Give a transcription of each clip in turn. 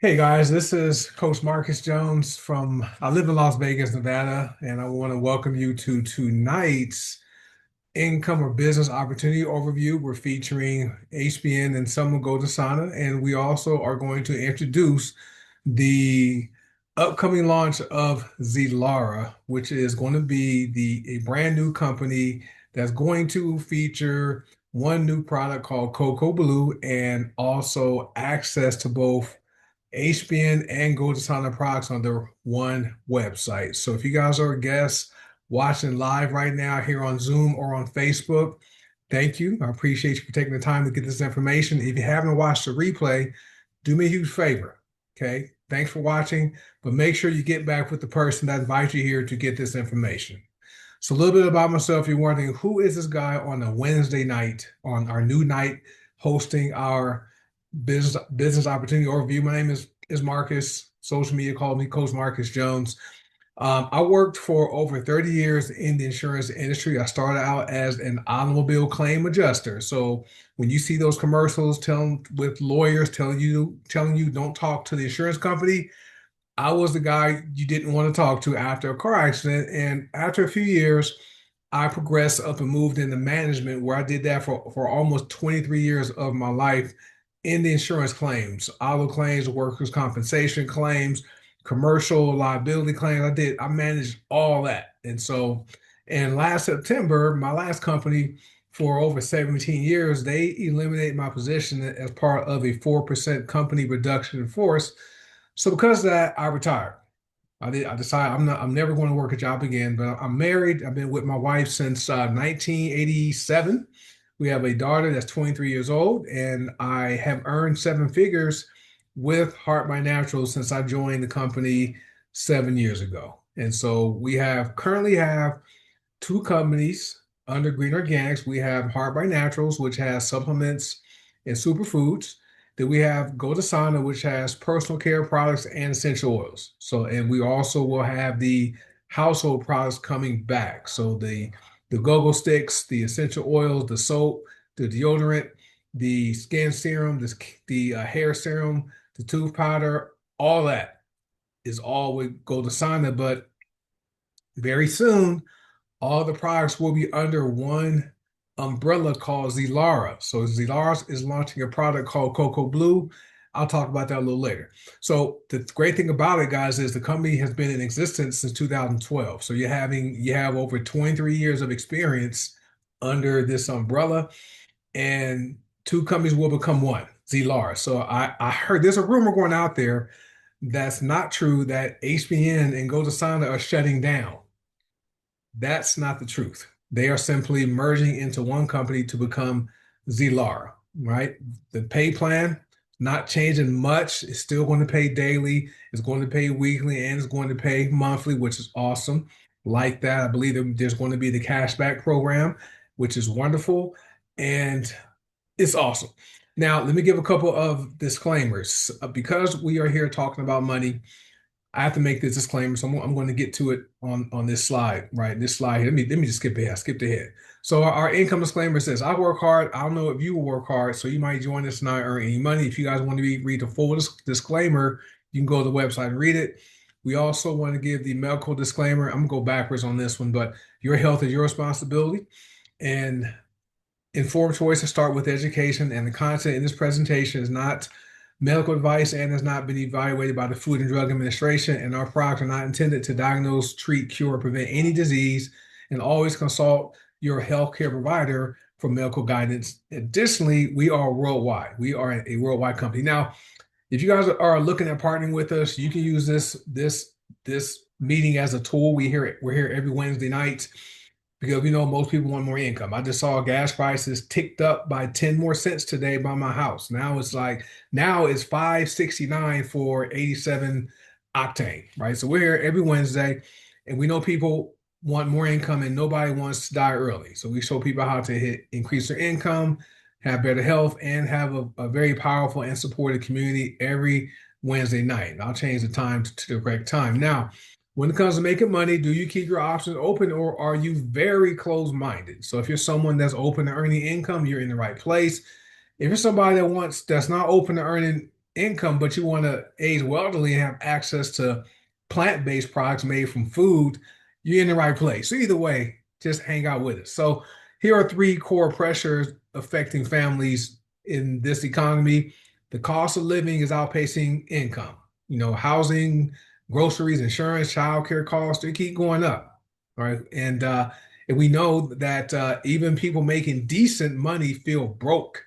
Hey guys, this is Coach Marcus Jones I live in Las Vegas, Nevada, and I want to welcome you to tonight's income or business opportunity overview. We're featuring HBN and Summer Sana, and we also are going to introduce the upcoming launch of Zilara, which is going to be a brand new company that's going to feature one new product called Cocoa Blue and also access to both HBN and Sana products under one website. So if you guys are guests watching live right now here on Zoom or on Facebook, thank you. I appreciate you for taking the time to get this information. If you haven't watched the replay, do me a huge favor. Okay. Thanks for watching, but make sure you get back with the person that invited you here to get this information. So a little bit about myself. You're wondering who is this guy on a Wednesday night on our new night hosting our business opportunity overview. My name is Marcus. Social media called me Coach Marcus Jones. I worked for over 30 years in the insurance industry. I started out as an automobile claim adjuster. So when you see those commercials telling with lawyers telling you don't talk to the insurance company, I was the guy you didn't want to talk to after a car accident. And after a few years, I progressed up and moved into management where I did that for almost 23 years of my life in the insurance claims, auto claims, workers' compensation claims, commercial liability claims. I managed all that. And last September, my last company for over 17 years, they eliminated my position as part of a 4% company reduction in force. So because of that, I retired. I decided I'm never going to work a job again, but I'm married. I've been with my wife since 1987. We have a daughter that's 23 years old, and I have earned seven figures with Heart by Natural since I joined the company 7 years ago. And so we have currently have two companies under Green Organics. We have Heart by Naturals, which has supplements and superfoods. Then we have Sana, which has personal care products and essential oils. So, and we also will have the household products coming back. So the go-go sticks, the essential oils, the soap, the deodorant, the skin serum, the hair serum, the tooth powder, all that is all with Sana. But very soon, all the products will be under one umbrella called Zilara. So Zilara is launching a product called Cocoa Blue. I'll talk about that a little later. So the great thing about it, guys, is the company has been in existence since 2012. So you have over 23 years of experience under this umbrella, and two companies will become one, Zilara. So I heard there's a rumor going out there that's not true that HBN and Sana are shutting down. That's not the truth. They are simply merging into one company to become Zilara, right? The pay plan not changing much. It's still going to pay daily, it's going to pay weekly, and it's going to pay monthly, which is awesome. Like that, I believe there's going to be the cashback program, which is wonderful, and it's awesome. Now, let me give a couple of disclaimers. Because we are here talking about money, I have to make this disclaimer, so I'm going to get to it on this slide, right? This slide here. Let me just skip ahead. I skipped ahead. So our income disclaimer says, "I work hard. I don't know if you will work hard, so you might join us and not earn any money. If you guys want to read the full disclaimer, you can go to the website and read it. We also want to give the medical disclaimer. I'm gonna go backwards on this one, but your health is your responsibility, and informed choices start with education, and the content in this presentation is not medical advice and has not been evaluated by the Food and Drug Administration, and our products are not intended to diagnose, treat, cure, or prevent any disease, and always consult your healthcare provider for medical guidance. Additionally, we are worldwide. We are a worldwide company. Now, if you guys are looking at partnering with us, you can use this meeting as a tool. We're here every Wednesday night because we know most people want more income. I just saw gas prices ticked up by 10 more cents today by my house. Now it's 5.69 for 87 octane, right? So we're here every Wednesday, and we know people want more income and nobody wants to die early. So we show people how to increase their income, have better health, and have a very powerful and supportive community every Wednesday night. And I'll change the time to the correct time. Now, when it comes to making money, do you keep your options open or are you very closed-minded? So if you're someone that's open to earning income, you're in the right place. If you're somebody that's not open to earning income, but you want to age wealthily and have access to plant-based products made from food, you're in the right place. So either way, just hang out with us. So here are three core pressures affecting families in this economy. The cost of living is outpacing income. Housing, groceries, insurance, childcare costs, they keep going up. Right. And we know that even people making decent money feel broke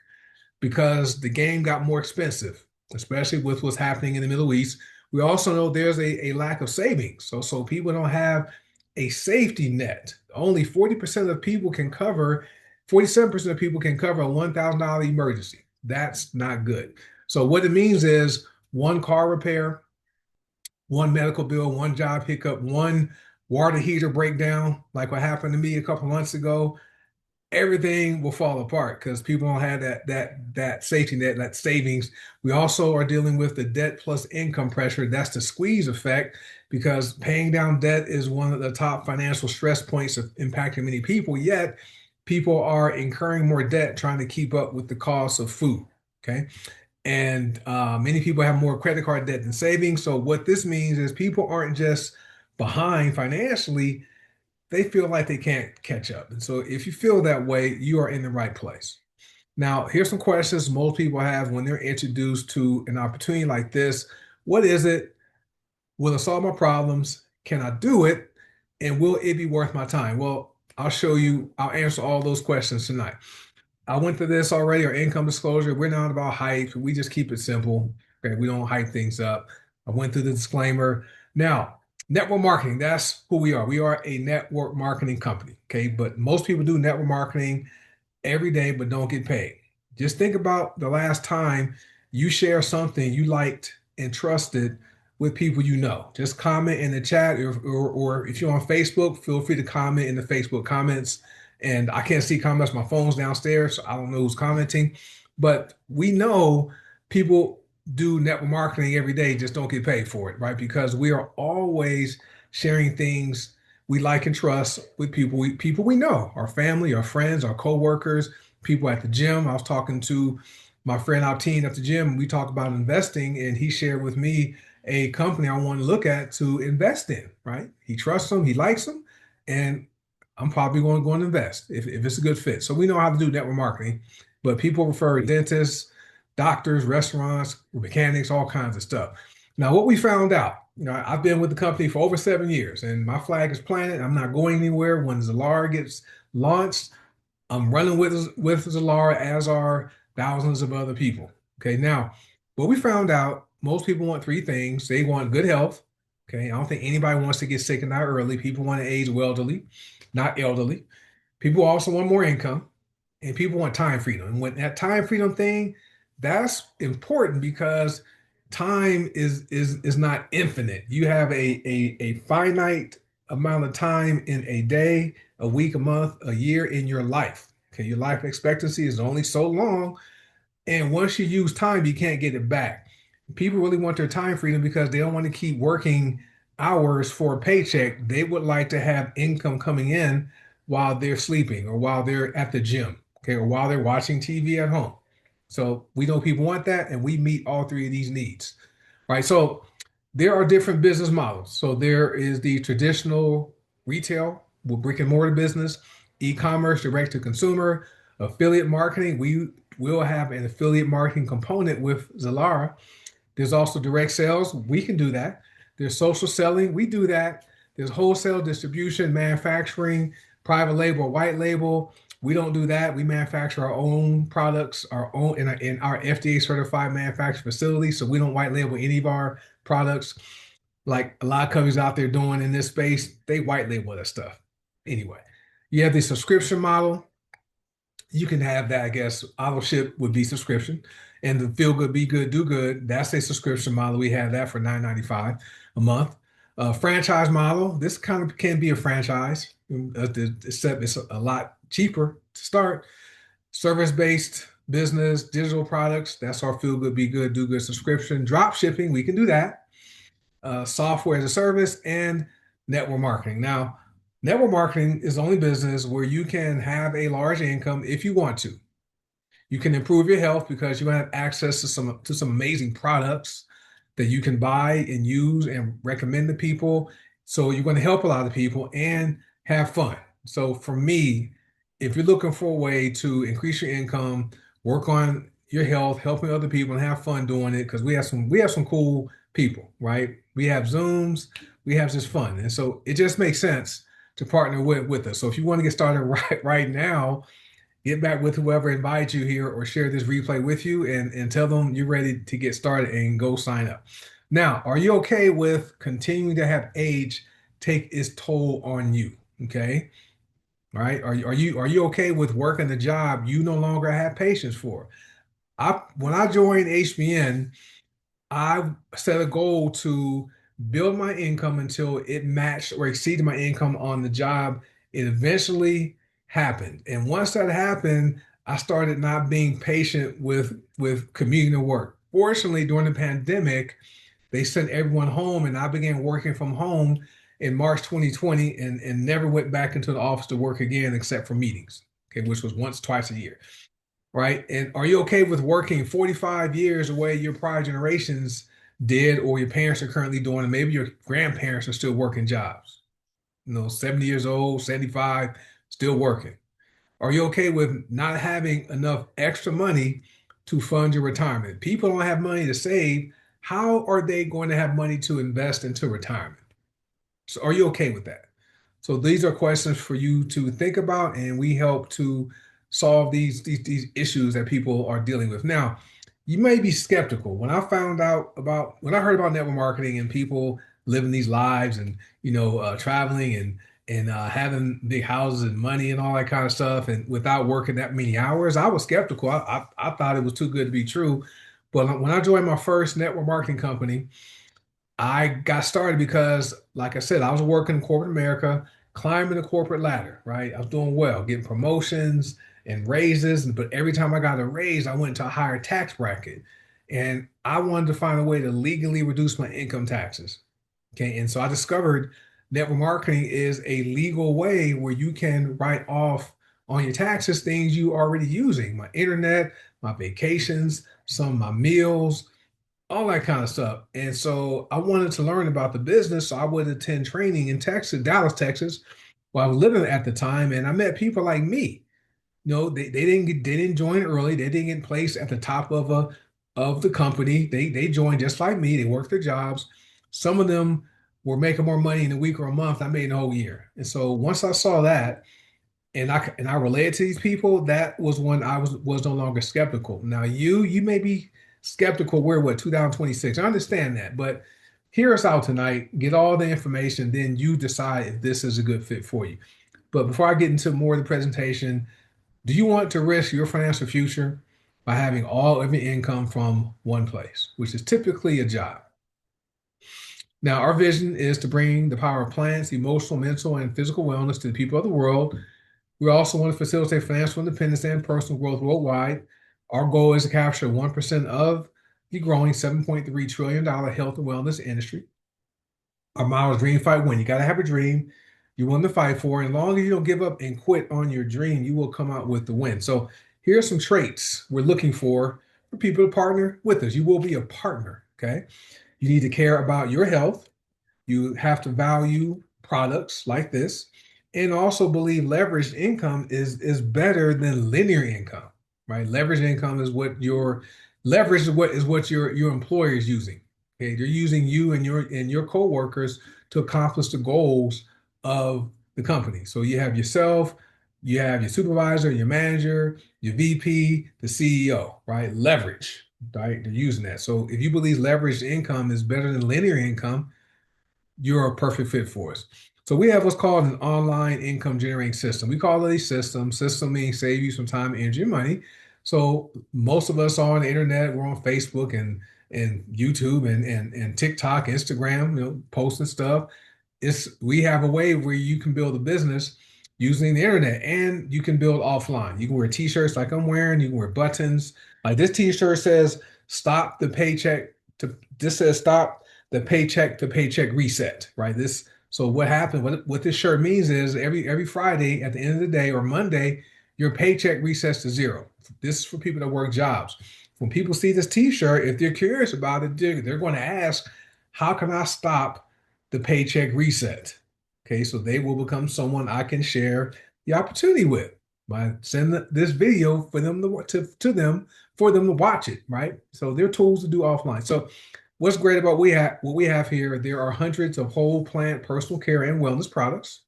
because the game got more expensive, especially with what's happening in the Middle East. We also know there's a lack of savings. So people don't have a safety net. Only 40% of people can cover, 47% of people can cover a $1,000 emergency. That's not good. So what it means is one car repair, one medical bill, one job hiccup, one water heater breakdown, like what happened to me a couple months ago, everything will fall apart because people don't have that safety net, that savings. We also are dealing with the debt plus income pressure. That's the squeeze effect because paying down debt is one of the top financial stress points of impacting many people. Yet people are incurring more debt trying to keep up with the cost of food. Okay. And many people have more credit card debt than savings. So what this means is people aren't just behind financially, they feel like they can't catch up. And so if you feel that way, you are in the right place. Now, here's some questions most people have when they're introduced to an opportunity like this. What is it? Will it solve my problems? Can I do it? And will it be worth my time? Well, I'll answer all those questions tonight. I went through this already, our income disclosure. We're not about hype. We just keep it simple. Okay. We don't hype things up. I went through the disclaimer. Now, network marketing, that's who we are. We are a network marketing company. Okay. But most people do network marketing every day, but don't get paid. Just think about the last time you share something you liked and trusted with people you know. Just comment in the chat, or if you're on Facebook, feel free to comment in the Facebook comments. And I can't see comments, my phone's downstairs, so I don't know who's commenting. But we know people do network marketing every day, just don't get paid for it, right? Because we are always sharing things we like and trust with people we know, our family, our friends, our coworkers, people at the gym. I was talking to my friend Alteen at the gym, and we talked about investing, and he shared with me a company I want to look at to invest in, right? He trusts them, he likes them, and I'm probably going to go and invest if it's a good fit. So we know how to do network marketing, but people refer dentists, doctors, restaurants, mechanics, all kinds of stuff. Now, what we found out, I've been with the company for over 7 years, and my flag is planted. I'm not going anywhere. When Zilara gets launched, I'm running with Zilara, as are thousands of other people. Okay, now what we found out, most people want three things. They want good health. Okay, I don't think anybody wants to get sick and die early. People want to age wealthily, not elderly. People also want more income, and people want time freedom. And when that time freedom thing, that's important because time is not infinite. You have a finite amount of time in a day, a week, a month, a year in your life. Okay, your life expectancy is only so long, and once you use time, you can't get it back. People really want their time freedom because they don't want to keep working hours for a paycheck. They would like to have income coming in while they're sleeping or while they're at the gym, okay, or while they're watching TV at home. So we know people want that, and we meet all three of these needs, right? So there are different business models. So there is the traditional retail, with brick and mortar business, e-commerce, direct to consumer, affiliate marketing. We will have an affiliate marketing component with Zilara. There's also direct sales. We can do that. There's social selling. We do that. There's wholesale distribution, manufacturing, private label, white label. We don't do that. We manufacture our own products, our own in our FDA certified manufacturing facility. So we don't white label any of our products like a lot of companies out there doing in this space. They white label that stuff. Anyway, you have the subscription model. You can have that, I guess. Auto ship would be subscription, and the feel good, be good, do good. That's a subscription model. We have that for $9.95 a month. Franchise model. This kind of can be a franchise, except it's a lot cheaper to start. Service-based business, digital products. That's our feel good, be good, do good subscription. Drop shipping. We can do that. Software as a service, and network marketing. Now, network marketing is the only business where you can have a large income if you want to. You can improve your health because you're going to have access to some amazing products that you can buy and use and recommend to people. So you're going to help a lot of people and have fun. So for me, if you're looking for a way to increase your income, work on your health, helping other people, and have fun doing it, because we have some cool people, right? We have Zooms, we have just fun, and so it just makes sense to partner with us. So if you want to get started right now, get back with whoever invited you here or share this replay with you and tell them you're ready to get started and go sign up. Now, are you okay with continuing to have age take its toll on you? Okay. All right. Are you okay with working the job you no longer have patience for? When I joined HBN, I set a goal to build my income until it matched or exceeded my income on the job. It eventually happened. And once that happened, I started not being patient with commuting to work. Fortunately, during the pandemic, they sent everyone home and I began working from home in March 2020 and never went back into the office to work again except for meetings, okay, which was once, twice a year, right? And are you okay with working 45 years the way your prior generations did, or your parents are currently doing, and maybe your grandparents are still working jobs? 70 years old, 75, still working. Are you okay with not having enough extra money to fund your retirement? People don't have money to save. How are they going to have money to invest into retirement? So are you okay with that? So these are questions for you to think about, and we help to solve these issues that people are dealing with. Now, you may be skeptical. When I heard about network marketing and people living these lives and traveling and having big houses and money and all that kind of stuff, and without working that many hours, I was skeptical. I thought it was too good to be true. But when I joined my first network marketing company, I got started because, like I said, I was working in corporate America, climbing the corporate ladder, right? I was doing well, getting promotions and raises, but every time I got a raise, I went to a higher tax bracket. And I wanted to find a way to legally reduce my income taxes. Okay. And so I discovered network marketing is a legal way where you can write off on your taxes things you already using, my internet, my vacations, some of my meals, all that kind of stuff. And so I wanted to learn about the business. So I would attend training in Texas, Dallas, Texas, where I was living at the time. And I met people like me. They didn't join early. They didn't get placed at the top of the company. They joined just like me. They worked their jobs. Some of them were making more money in a week or a month. I made in a whole year. And so once I saw that, and I related to these people, that was when I was no longer skeptical. Now you may be skeptical. We're what, 2026. I understand that, but hear us out tonight. Get all the information, then you decide if this is a good fit for you. But before I get into more of the presentation, do you want to risk your financial future by having all of your income from one place, which is typically a job? Now, our vision is to bring the power of plants, emotional, mental, and physical wellness to the people of the world. We also want to facilitate financial independence and personal growth worldwide. Our goal is to capture 1% of the growing $7.3 trillion health and wellness industry. Our motto is dream, fight, win. You got to have a dream you want to fight for. And as long as you don't give up and quit on your dream, you will come out with the win. So here are some traits we're looking for people to partner with us. You will be a partner, okay? You need to care about your health. You have to value products like this and also believe leveraged income is better than linear income, right? Leveraged income is what your employer is using. Okay, they're using you and your coworkers to accomplish the goals of the company. So you have yourself, you have your supervisor, your manager, your VP, the CEO, right? Leverage, right? They're using that. So if you believe leveraged income is better than linear income, you're a perfect fit for us. So we have what's called an online income generating system. We call it a system. System means save you some time, energy, and money. So most of us are on the internet. We're on Facebook and YouTube and TikTok, Instagram, posting stuff. We have a way where you can build a business using the internet, and you can build offline. You can wear t-shirts like I'm wearing. You can wear buttons. Like this t-shirt says, "Stop the paycheck to." This says, "Stop the paycheck to paycheck reset," right? So what happened, what this shirt means is every Friday at the end of the day or Monday, your paycheck resets to zero. This is for people that work jobs. When people see this t-shirt, if they're curious about it, they're going to ask, how can I stop the paycheck reset? Okay, so they will become someone I can share the opportunity with by sending this video for them to them for them to watch it, right? So they're tools to do offline. So what's great about what we have here, there are hundreds of whole plant personal care and wellness products,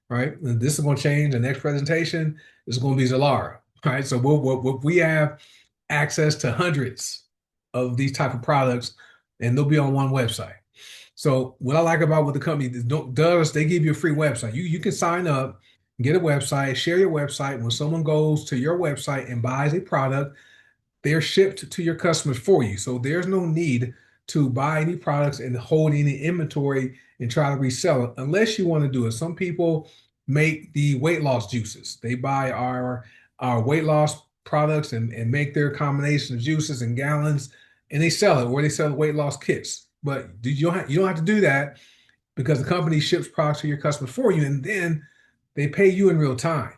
right? And this is going to change. The next presentation is going to be Zilara, right? So we have access to hundreds of these type of products, and they'll be on one website. So what I like about what the company does, they give you a free website. You can sign up, get a website, share your website. When someone goes to your website and buys a product, they're shipped to your customers for you. So there's no need to buy any products and hold any inventory and try to resell it unless you want to do it. Some people make the weight loss juices. They buy our weight loss products and make their combination of juices and gallons and they sell it, or they sell weight loss kits. But you don't have to do that because the company ships products to your customers for you and then they pay you in real time.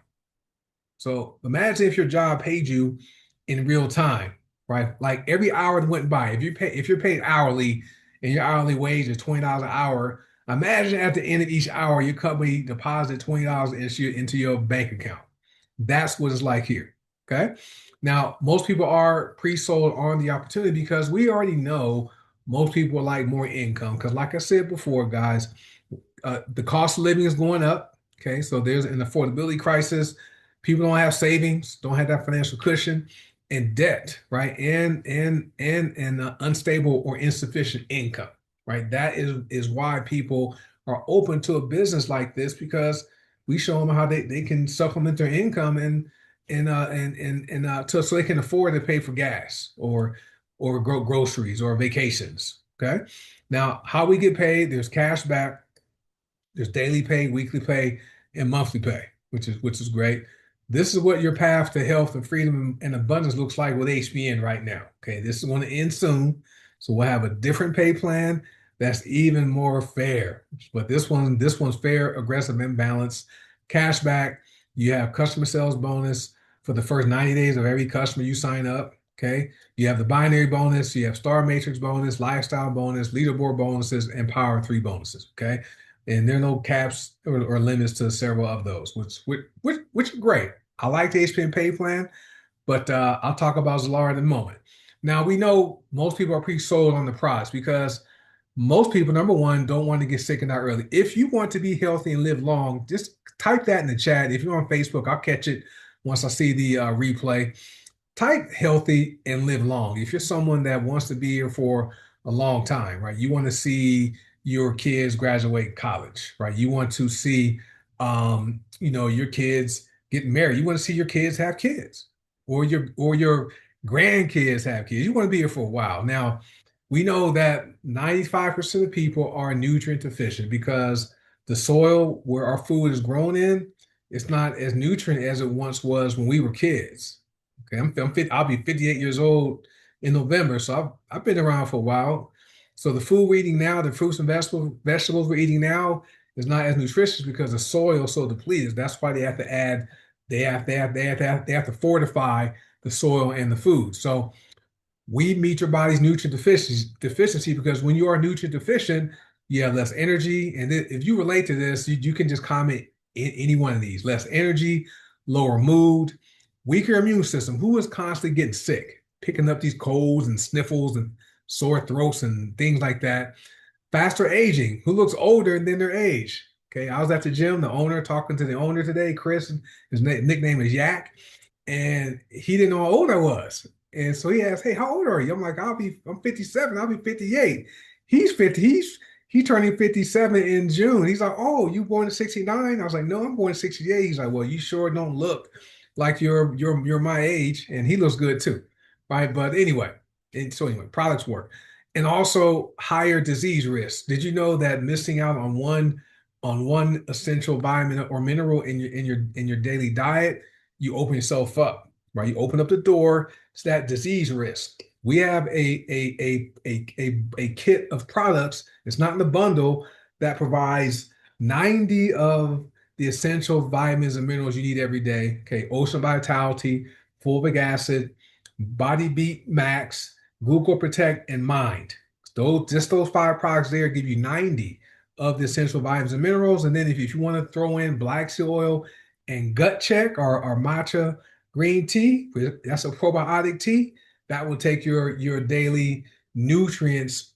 So imagine if your job paid you in real time, right? Like every hour that went by, if you're paid hourly and your hourly wage is $20 an hour, imagine at the end of each hour, your company deposits $20 into your bank account. That's what it's like here. Okay. Now, most people are pre-sold on the opportunity because we already know most people like more income. Because, like I said before, guys, the cost of living is going up. Okay, so there's an affordability crisis. People don't have savings, don't have that financial cushion, and debt, right? And unstable or insufficient income, right? That is why people are open to a business like this because we show them how they can supplement their income so they can afford to pay for gas or groceries or vacations. Okay. Now, how we get paid, there's cash back, there's daily pay, weekly pay, and monthly pay, which is great. This is what your path to health and freedom and abundance looks like with HBN right now. Okay, this is going to end soon, so we'll have a different pay plan that's even more fair. But this one's fair, aggressive, and balanced. Cash back. You have customer sales bonus for the first 90 days of every customer you sign up. Okay, you have the binary bonus, you have star matrix bonus, lifestyle bonus, leaderboard bonuses, and power three bonuses. Okay, and there are no caps or limits to several of those, which are great. I like the HPN pay plan, but I'll talk about Zilara in a moment. Now we know most people are pre-sold on the products because most people, number one, don't want to get sick and die early. If you want to be healthy and live long, just type that in the chat. If you're on Facebook, I'll catch it once I see the replay. Type healthy and live long. If you're someone that wants to be here for a long time, right? You want to see your kids graduate college, right? You want to see, your kids get married. You want to see your kids have kids, or your grandkids have kids. You want to be here for a while. Now, we know that 95% of people are nutrient deficient because the soil where our food is grown in, it's not as nutrient as it once was when we were kids. Okay, I'll be 58 years old in November, so I've been around for a while. So the food we're eating now, the fruits and vegetables we're eating now, is not as nutritious because the soil is so depleted. That's why they have to add, they have to fortify the soil and the food. So we meet your body's nutrient deficiency because when you are nutrient deficient, you have less energy. And if you relate to this, you can just comment in any one of these: less energy, lower mood, weaker immune system. Who is constantly getting sick, picking up these colds and sniffles and sore throats and things like that? Faster aging. Who looks older than their age? Okay, I was at the gym, talking to the owner today, Chris. His nickname is Yak, and he didn't know how old I was. And so he asked, "Hey, how old are you?" I'm like, I'm 57. I'll be 58. He's 50. He's turning 57 in June. He's like, "Oh, you born in 69?" I was like, "No, I'm born in 68." He's like, "Well, you sure don't look like you're my age." And he looks good too. Right. But anyway, products work. And also higher disease risk. Did you know that missing out on one essential vitamin or mineral in your daily diet, you open yourself up, right? You open up the door to that disease risk. We have a kit of products. It's not in the bundle that provides 90 of the essential vitamins and minerals you need every day. Okay, Ocean Vitality, fulvic acid, Body Beat Max, Glucose Protect, and Mind. Those 5 products there give you 90 of the essential vitamins and minerals. And then if you want to throw in black seed oil and gut check or matcha green tea, that's a probiotic tea, that will take your daily nutrients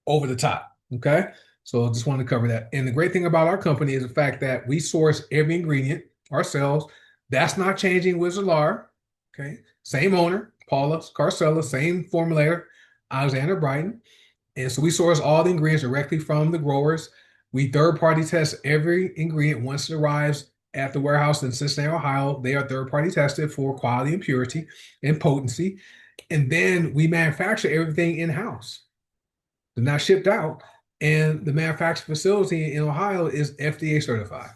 over the top. Okay. So I just wanted to cover that. And the great thing about our company is the fact that we source every ingredient ourselves. That's not changing with Zilara. Okay. Same owner, Paula Carcella, same formulator, Alexander Brighton. And so we source all the ingredients directly from the growers. We third party test every ingredient once it arrives at the warehouse in Cincinnati, Ohio. They are third party tested for quality and purity and potency. And then we manufacture everything in house. They're not shipped out. And the manufacturing facility in Ohio is FDA certified.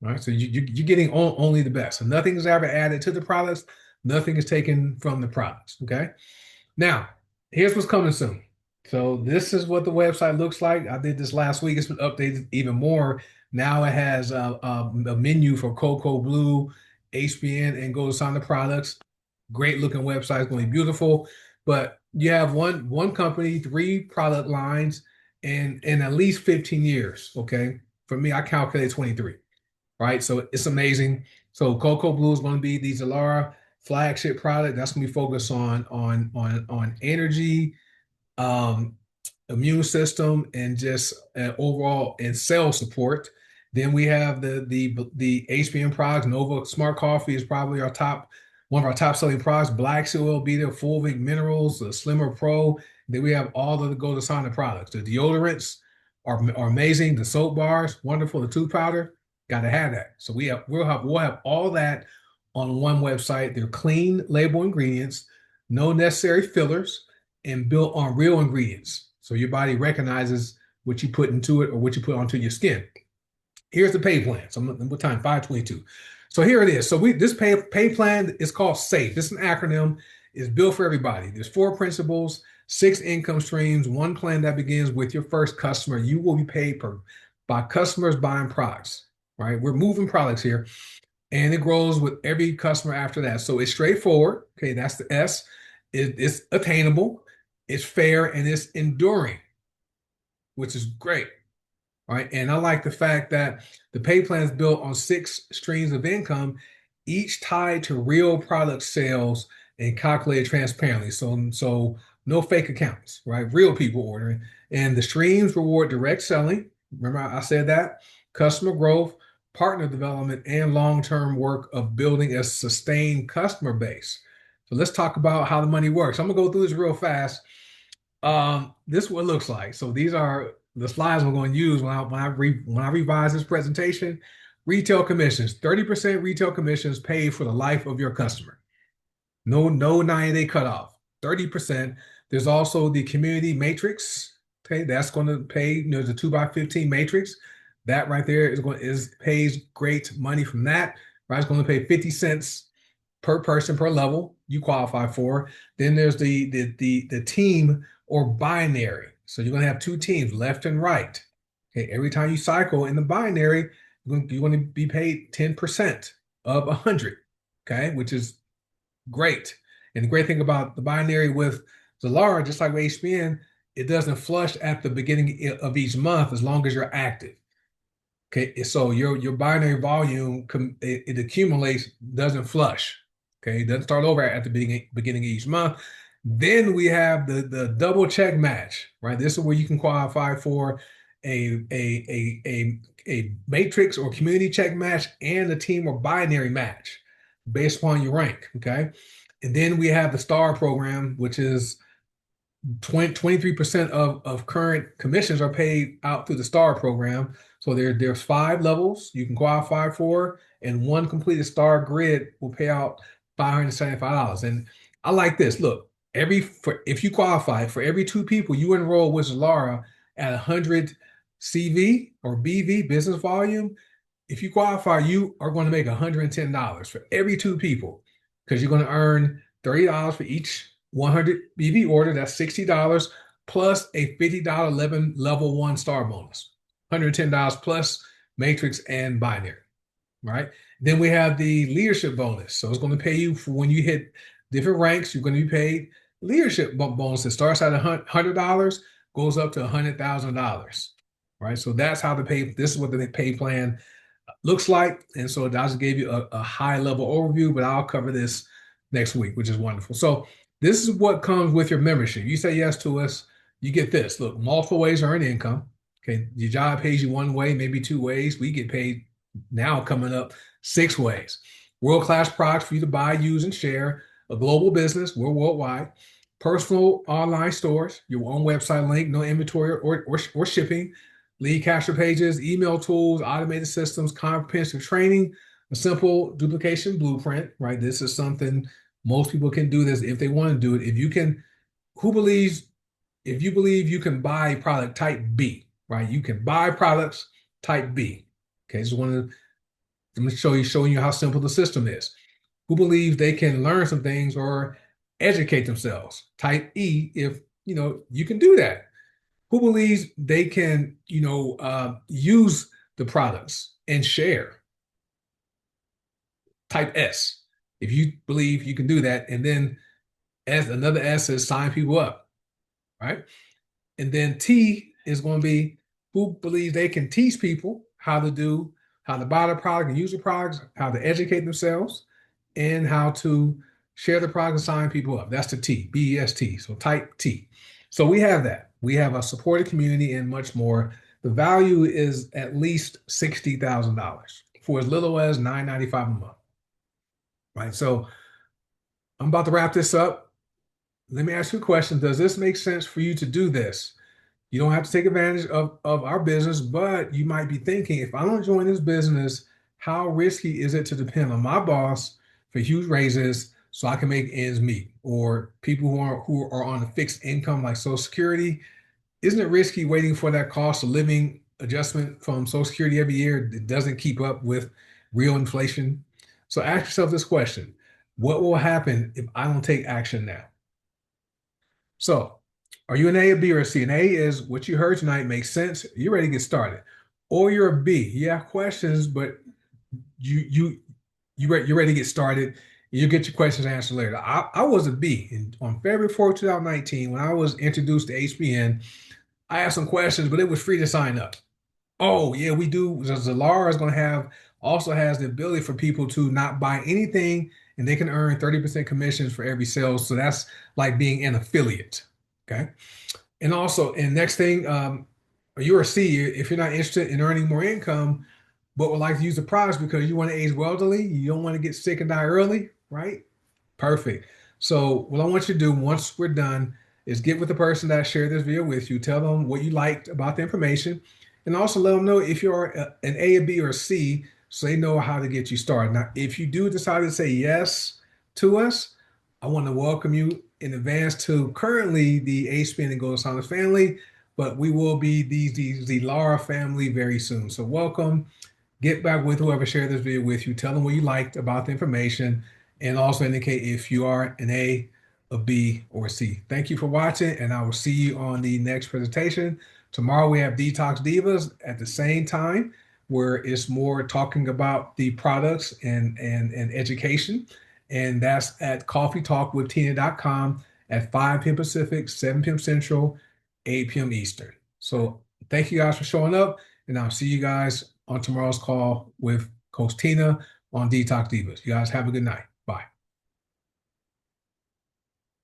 All right. So you're getting only the best. So nothing is ever added to the products. Nothing is taken from the products. Okay. Now, here's what's coming soon. So this is what the website looks like. I did this last week. It's been updated even more. Now it has a menu for Cocoa Blue, HBN, and Gold products. Great looking website. It's going to be beautiful. But you have one company, 3 product lines, and in at least 15 years. Okay. For me, I calculate 23. Right. So it's amazing. So Cocoa Blue is going to be the Zilara flagship product. That's going to be focused on energy, um, immune system, and just overall and cell support. Then we have the HBM products. Nova Smart Coffee is probably one of our top selling products. Black Seal will be there, fulvic minerals, the Slimmer Pro. Then we have all of the Go to products. The deodorants are amazing. The soap bars, wonderful. The tooth powder, got to have that. So we'll have all that on one website. They're clean label ingredients, no necessary fillers, and built on real ingredients. So your body recognizes what you put into it or what you put onto your skin. Here's the pay plan. So what time? 522. So here it is. So this pay plan is called SAFE. This is an acronym. It's built for everybody. There's 4 principles, 6 income streams, 1 plan that begins with your first customer. You will be paid by customers buying products, right? We're moving products here, and it grows with every customer after that. So it's straightforward. Okay, that's the S. It's attainable, it's fair, and it's enduring, which is great. Right. And I like the fact that the pay plan is built on 6 streams of income, each tied to real product sales and calculated transparently. So no fake accounts, right? Real people ordering. And the streams reward direct selling. Remember, I said that customer growth, partner development, and long-term work of building a sustained customer base. So let's talk about how the money works. I'm gonna go through this real fast. This is what it looks like. So these are the slides we're going to use when I revise this presentation. Retail commissions, 30% retail commissions paid for the life of your customer. No 90-day cutoff, 30%. There's also the community matrix. Okay, that's going to pay, there's a 2x15 matrix. That right there pays great money from that. Right, it's going to pay 50 cents per person per level you qualify for. Then there's the team or binary. So you're going to have 2 teams, left and right. Okay, every time you cycle in the binary, you're going to be paid 10% of 100. Okay, which is great. And the great thing about the binary with Zilara, just like with HBN, it doesn't flush at the beginning of each month as long as you're active. Okay, so your binary volume it accumulates, doesn't flush. Okay, it doesn't start over at the beginning of each month. Then we have the double check match, right? This is where you can qualify for a matrix or community check match and a team or binary match based upon your rank. Okay, and then we have the STAR program, which is 23% of current commissions are paid out through the STAR program. So there's 5 levels you can qualify for, and 1 completed STAR grid will pay out $575. And I like this. Look, if you qualify for every 2 people you enroll with Zilara at 100 CV or BV business volume, if you qualify, you are going to make $110 for every 2 people because you're going to earn $30 for each 100 BV order. That's $60 plus a $50 level 1 star bonus. $110 plus matrix, and binary, right? Then we have the leadership bonus. So it's going to pay you for when you hit different ranks, you're going to be paid leadership bonus. It starts at $100, goes up to $100,000, right? So that's how this is what the pay plan looks like. And so I just gave you a high level overview, but I'll cover this next week, which is wonderful. So this is what comes with your membership. You say yes to us, you get this. Look, multiple ways to earn income. Okay, your job pays you one way, maybe two ways. We get paid now coming up six ways. World-class products for you to buy, use, and share. A global business, we're worldwide. Personal online stores, your own website link, no inventory or shipping. Lead capture pages, email tools, automated systems, comprehensive training, a simple duplication blueprint, right? This is something most people can do this if they want to do it. If you can, who believes, if you believe you can buy product type B, right? You can buy products type B. Okay, just want to let me showing you how simple the system is. Who believes they can learn some things or educate themselves? Type E, if you can do that. Who believes they can, use the products and share? Type S, if you believe you can do that. And then another S is sign people up, right? And then T is going to be who believes they can teach people how to buy the product and use the products, how to educate themselves, and how to share the product and sign people up. That's the T, BEST. So type T. So we have that. We have a supported community and much more. The value is at least $60,000 for as little as $9.95 a month, right? So I'm about to wrap this up. Let me ask you a question. Does this make sense for you to do this? You don't have to take advantage of our business, but you might be thinking, if I don't join this business, how risky is it to depend on my boss for huge raises so I can make ends meet? Or people who are on a fixed income like Social Security, isn't it risky waiting for that cost of living adjustment from Social Security every year that doesn't keep up with real inflation? So ask yourself this question. What will happen if I don't take action now? So, are you an A, a B, or a C? An A is what you heard tonight makes sense. You're ready to get started. Or you're a B. You have questions, but you're ready to get started. You get your questions answered later. I was a B. On February 4th, 2019, when I was introduced to HBN, I asked some questions, but it was free to sign up. Oh, yeah, we do. Zilara is going to also has the ability for people to not buy anything and they can earn 30% commissions for every sale. So that's like being an affiliate. Okay. And also, and next thing, you're a C, if you're not interested in earning more income, but would like to use the products because you want to age wealthily, you don't want to get sick and die early, right? Perfect. So what I want you to do once we're done is get with the person that shared this video with you, tell them what you liked about the information, and also let them know if you're an A, a B, or a C, so they know how to get you started. Now, if you do decide to say yes to us, I want to welcome you in advance to currently the HBN and Gold Silence family, but we will be the Lara family very soon. So welcome. Get back with whoever shared this video with you. Tell them what you liked about the information and also indicate if you are an A, a B, or a C. Thank you for watching, and I will see you on the next presentation. Tomorrow we have Detox Divas at the same time, where it's more talking about the products and education. And that's at coffeetalkwithtina.com at 5 p.m. Pacific, 7 p.m. Central, 8 p.m. Eastern. So thank you guys for showing up, and I'll see you guys on tomorrow's call with Coach Tina on Detox Divas. You guys have a good night. Bye.